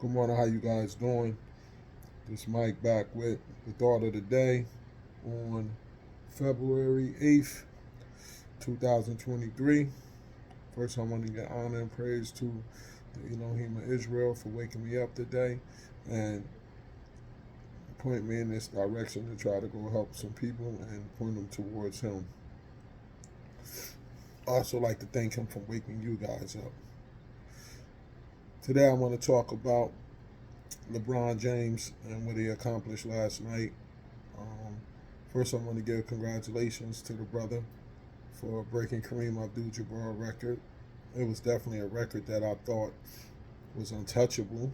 Good morning, how you guys doing? This Mike back with the thought of the day on February 8th, 2023. First, I want to give honor and praise to the Elohim of Israel for waking me up today and point me in this direction to try to go help some people and point them towards Him. I also like to thank Him for waking you guys up. Today, I want to talk about LeBron James and what he accomplished last night. Um, First, I want to give congratulations to the brother for breaking Kareem Abdul-Jabbar record. It was definitely a record that I thought was untouchable.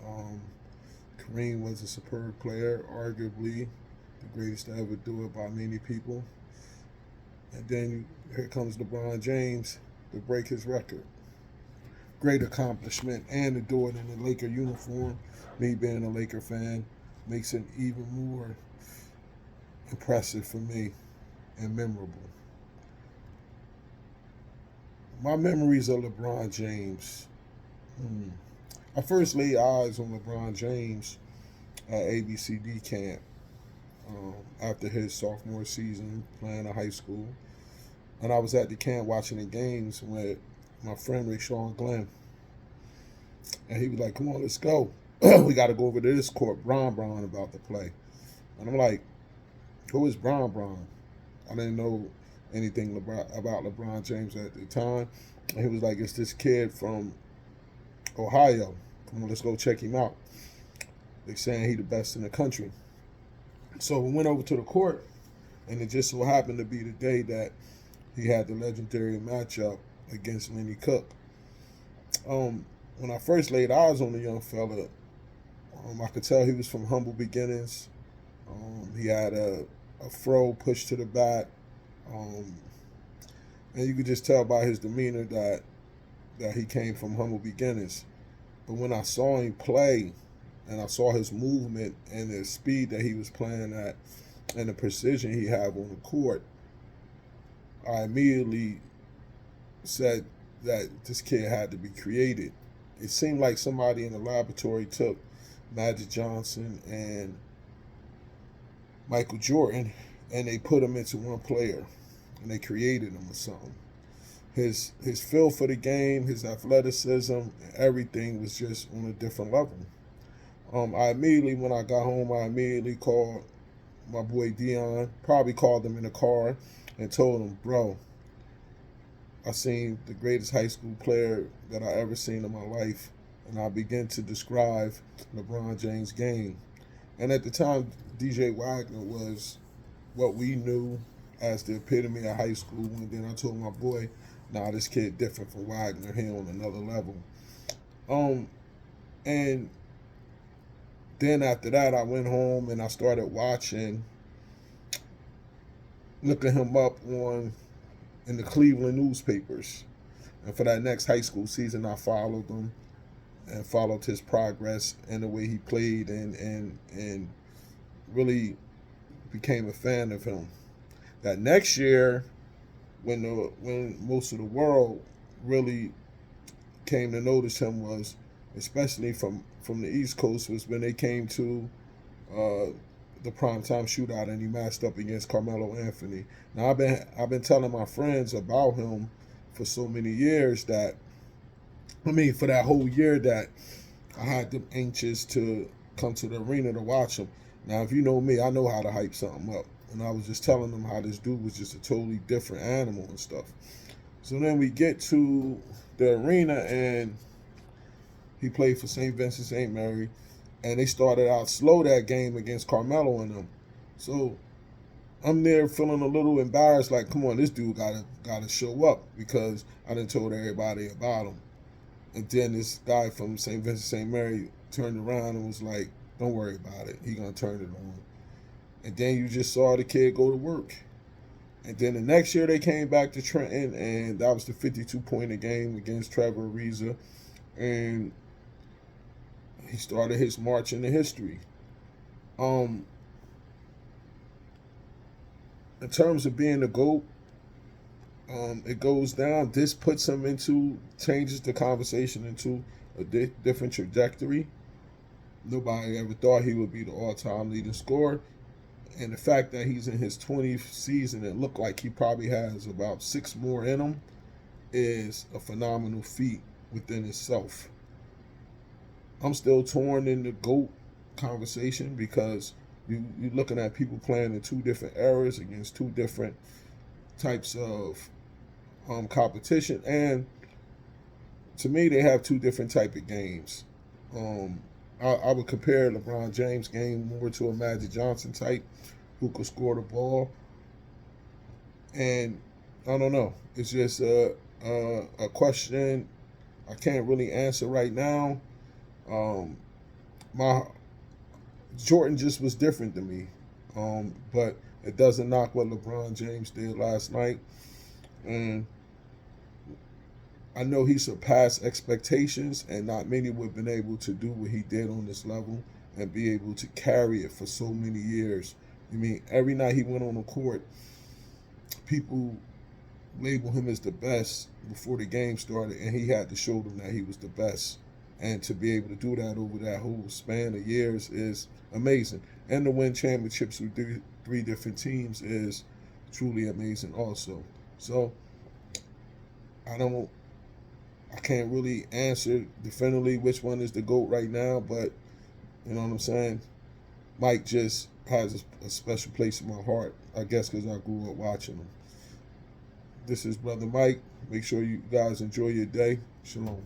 Um, Kareem was a superb player, arguably the greatest to ever do it by many people. And then here comes LeBron James to break his record. Great accomplishment, and to do it in a Laker uniform. Me being a Laker fan makes it even more impressive for me and memorable. My memories of LeBron James. Hmm. I first laid eyes on LeBron James at ABCD camp after his sophomore season playing in high school. And I was at the camp watching the games with my friend Rayshawn Glenn. And he was like, come on, let's go. We got to go over to this court. Bron about to play. And I'm like, who is Bron? I didn't know anything about LeBron James at the time. And he was like, it's this kid from Ohio. Come on, let's go check him out. They saying he the best in the country. So we went over to the court, and it just so happened to be the day that he had the legendary matchup against Lenny Cook. When I first laid eyes on the young fella, I could tell he was from humble beginnings. He had a fro pushed to the back, um, and you could just tell by his demeanor that he came from humble beginnings. But when I saw him play, and I saw his movement and the speed that he was playing at, and the precision he had on the court, I immediately said that this kid had to be created. It seemed like somebody in the laboratory took Magic Johnson and Michael Jordan and they put them into one player and they created him or something. His feel for the game, his athleticism, everything was just on a different level. I immediately, when I got home, I immediately called my boy Dion, probably called him in the car and told him, bro, I seen the greatest high school player that I ever seen in my life, and I began to describe LeBron James' game. And at the time, DJ Wagner was what we knew as the epitome of high school. And then I told my boy, nah, this kid different from Wagner. He on another level. Um, and then after that, I went home and I started watching, looking him up on in the Cleveland newspapers. And for that next high school season, I followed him and followed his progress and the way he played and really became a fan of him. That next year, when most of the world really came to notice him was, especially from the East Coast, was when they came to uh, the primetime shootout and he matched up against Carmelo Anthony. Now I've been telling my friends about him for so many years that for that whole year that I had them anxious to come to the arena to watch him. Now if you know me, I know how to hype something up. And I was just telling them how this dude was just a totally different animal and stuff. So then we get to the arena and he played for St. Vincent St. Mary, and they started out slow that game against Carmelo and them. So I'm there feeling a little embarrassed, like, come on, this dude gotta show up because I done told everybody about him. And then this guy from St. Vincent St. Mary turned around and was like, don't worry about it. He gonna turn it on. And then you just saw the kid go to work. And then the next year they came back to Trenton, and that was the 52-point game against Trevor Ariza. And he started his march into history. Um, in terms of being the GOAT, it goes down. This puts him into, changes the conversation into a different trajectory. Nobody ever thought he would be the all-time leading scorer. And the fact that he's in his 20th season and look like he probably has about 6 more in him is a phenomenal feat within itself. I'm still torn in the GOAT conversation because you're looking at people playing in 2 different eras against 2 different types of competition, and to me, they have 2 different type of games. Um, I would compare LeBron James' game more to a Magic Johnson type who could score the ball, and I don't know. It's just a question I can't really answer right now. Um, my Jordan just was different to me, but it doesn't knock what LeBron James did last night, and I know he surpassed expectations, and not many would have been able to do what he did on this level and be able to carry it for so many years. I mean, every night he went on the court, people label him as the best before the game started, and he had to show them that he was the best. And to be able to do that over that whole span of years is amazing. And to win championships with 3 different teams is truly amazing also. So I don't I can't really answer definitively which one is the GOAT right now, but you know what I'm saying? Mike just has a special place in my heart, I guess because I grew up watching him. This is Brother Mike. Make sure you guys enjoy your day. Shalom.